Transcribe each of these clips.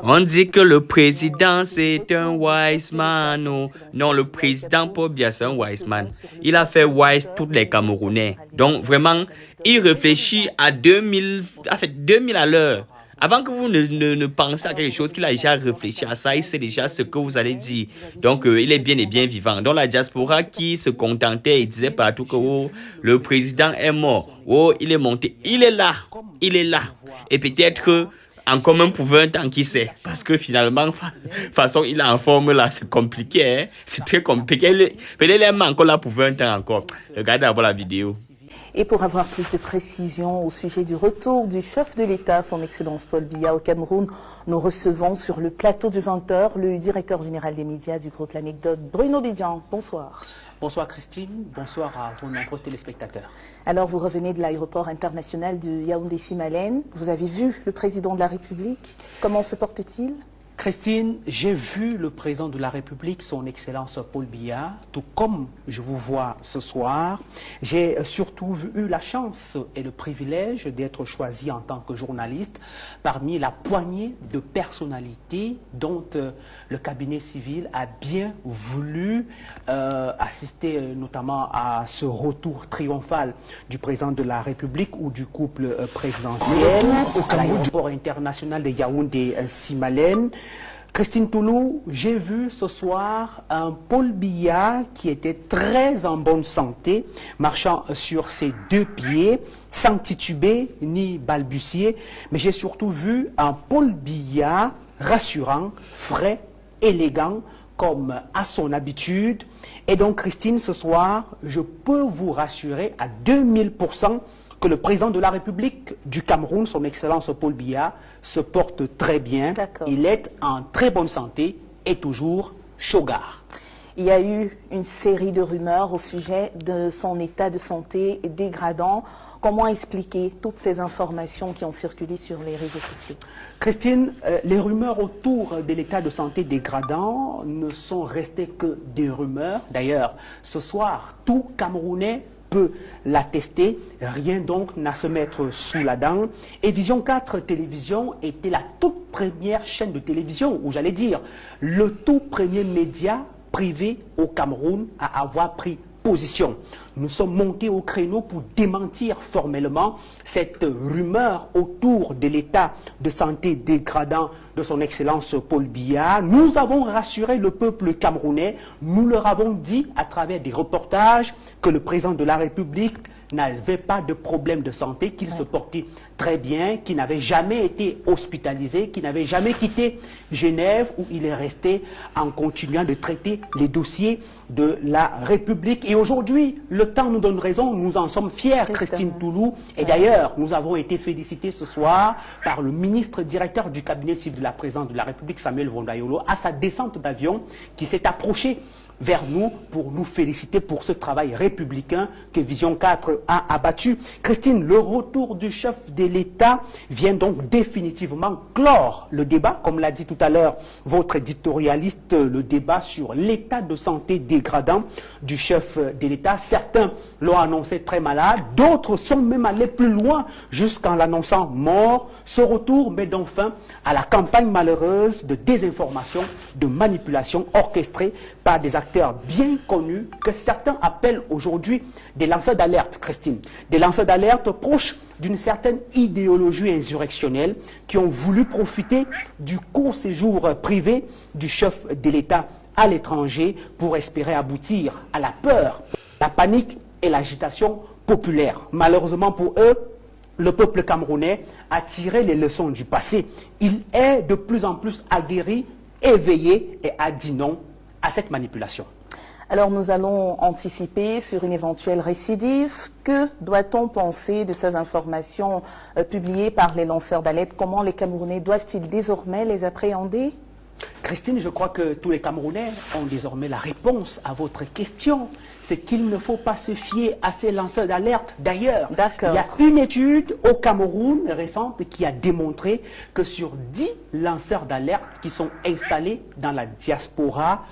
On dit que le président, c'est un wise man. Oh. Non, le président Paul Biya, c'est un wise man. Il a fait wise tous les Camerounais. Donc, vraiment, il réfléchit à 2000, en fait, 2000 à l'heure. Avant que vous ne pensez à quelque chose, qu'il a déjà réfléchi à ça, il sait déjà ce que vous allez dire. Donc, il est bien et bien vivant. Donc, la diaspora qui se contentait et disait partout que oh, le président est mort. Oh, il est monté. Il est là. Il est là. Et peut-être en commun pour un temps, qui sait. Parce que finalement, de toute façon, il est en forme là. C'est compliqué. Hein? C'est très compliqué. Peut-être il est encore là pour 20 ans encore. Regardez d'abord la vidéo. Et pour avoir plus de précisions au sujet du retour du chef de l'État, son Excellence Paul Biya au Cameroun, nous recevons sur le plateau du 20h le directeur général des médias du groupe L'Anecdote, Bruno Bedian. Bonsoir. Bonsoir Christine, bonsoir à vos nombreux téléspectateurs. Alors vous revenez de l'aéroport international de Yaoundé-Simalène. Vous avez vu le président de la République. Comment se porte-t-il ? Christine, j'ai vu le président de la République, son Excellence Paul Biya, tout comme je vous vois ce soir. J'ai surtout eu la chance et le privilège d'être choisi en tant que journaliste parmi la poignée de personnalités dont le cabinet civil a bien voulu assister notamment à ce retour triomphal du président de la République ou du couple présidentiel à l'aéroport international de Yaoundé-Simalène. Christine Toulou, j'ai vu ce soir un Paul Biya qui était très en bonne santé, marchant sur ses deux pieds, sans tituber ni balbutier. Mais j'ai surtout vu un Paul Biya rassurant, frais, élégant, comme à son habitude. Et donc, Christine, ce soir, je peux vous rassurer à 2000% que le président de la République du Cameroun, son Excellence Paul Biya, se porte très bien. Il est en très bonne santé et toujours chaugard. Il y a eu une série de rumeurs au sujet de son état de santé dégradant. Comment expliquer toutes ces informations qui ont circulé sur les réseaux sociaux? Christine, les rumeurs autour de l'état de santé dégradant ne sont restées que des rumeurs. D'ailleurs, ce soir, tout Camerounais peut l'attester, rien donc n'a se mettre sous la dent. Et Vision 4 Télévision était la toute première chaîne de télévision, ou j'allais dire, le tout premier média privé au Cameroun à avoir pris position. Nous sommes montés au créneau pour démentir formellement cette rumeur autour de l'état de santé dégradant de son Excellence Paul Biya. Nous avons rassuré le peuple camerounais, nous leur avons dit à travers des reportages que le président de la République n'avait pas de problème de santé, qu'il se portait très bien, qu'il n'avait jamais été hospitalisé, qu'il n'avait jamais quitté Genève, où il est resté en continuant de traiter les dossiers de la République. Et aujourd'hui, le temps nous donne raison, nous en sommes fiers, Christine Toulou. Et d'ailleurs, nous avons été félicités ce soir par le ministre directeur du cabinet civil de la présidence de la République, Samuel Vondayolo, à sa descente d'avion, qui s'est approché vers nous pour nous féliciter pour ce travail républicain que Vision 4 a abattu. Christine, le retour du chef de l'État vient donc définitivement clore le débat, comme l'a dit tout à l'heure votre éditorialiste, le débat sur l'état de santé dégradant du chef de l'État. Certains l'ont annoncé très malade, d'autres sont même allés plus loin jusqu'en l'annonçant mort. Ce retour met donc fin à la campagne malheureuse de désinformation, de manipulation orchestrée par des acteurs bien connus que certains appellent aujourd'hui des lanceurs d'alerte, Christine. Des lanceurs d'alerte proches d'une certaine idéologie insurrectionnelle qui ont voulu profiter du court séjour privé du chef de l'État à l'étranger pour espérer aboutir à la peur, la panique et l'agitation populaire. Malheureusement pour eux, le peuple camerounais a tiré les leçons du passé. Il est de plus en plus aguerri, éveillé et a dit non à cette manipulation. Alors nous allons anticiper sur une éventuelle récidive. Que doit-on penser de ces informations publiées par les lanceurs d'alerte? Comment les Camerounais doivent-ils désormais les appréhender? Christine, je crois que tous les Camerounais ont désormais la réponse à votre question. C'est qu'il ne faut pas se fier à ces lanceurs d'alerte. D'ailleurs, il y a une étude au Cameroun récente qui a démontré que sur 10 lanceurs d'alerte qui sont installés dans la diaspora,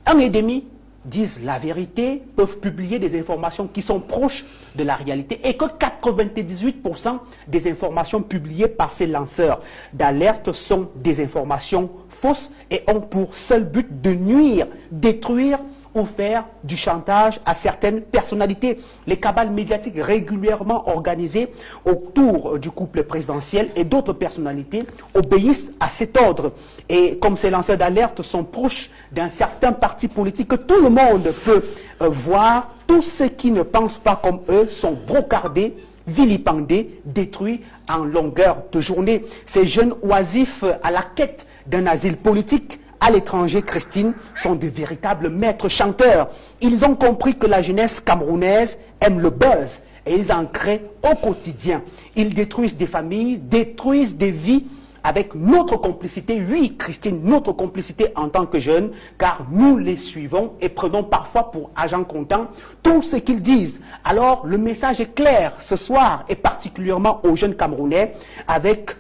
1,5 disent la vérité, peuvent publier des informations qui sont proches de la réalité et que 98% des informations publiées par ces lanceurs d'alerte sont des informations fausses et ont pour seul but de nuire, détruire ou faire du chantage à certaines personnalités. Les cabales médiatiques régulièrement organisées autour du couple présidentiel et d'autres personnalités obéissent à cet ordre. Et comme ces lanceurs d'alerte sont proches d'un certain parti politique que tout le monde peut voir, tous ceux qui ne pensent pas comme eux sont brocardés, vilipendés, détruits en longueur de journée. Ces jeunes oisifs à la quête d'un asile politique à l'étranger, Christine, sont de véritables maîtres chanteurs. Ils ont compris que la jeunesse camerounaise aime le buzz et ils en créent au quotidien. Ils détruisent des familles, détruisent des vies avec notre complicité. Oui, Christine, notre complicité en tant que jeunes, car nous les suivons et prenons parfois pour agents comptants tout ce qu'ils disent. Alors, le message est clair ce soir et particulièrement aux jeunes Camerounais avec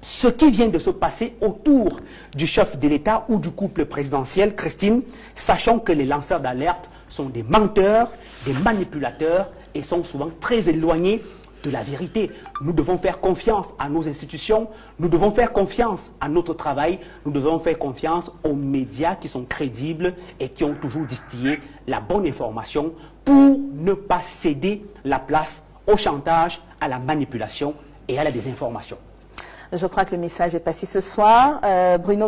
ce qui vient de se passer autour du chef de l'État ou du couple présidentiel, Christine, sachant que les lanceurs d'alerte sont des menteurs, des manipulateurs et sont souvent très éloignés de la vérité. Nous devons faire confiance à nos institutions, nous devons faire confiance à notre travail, nous devons faire confiance aux médias qui sont crédibles et qui ont toujours distillé la bonne information pour ne pas céder la place au chantage, à la manipulation et à la désinformation. Je crois que le message est passé ce soir. Bruno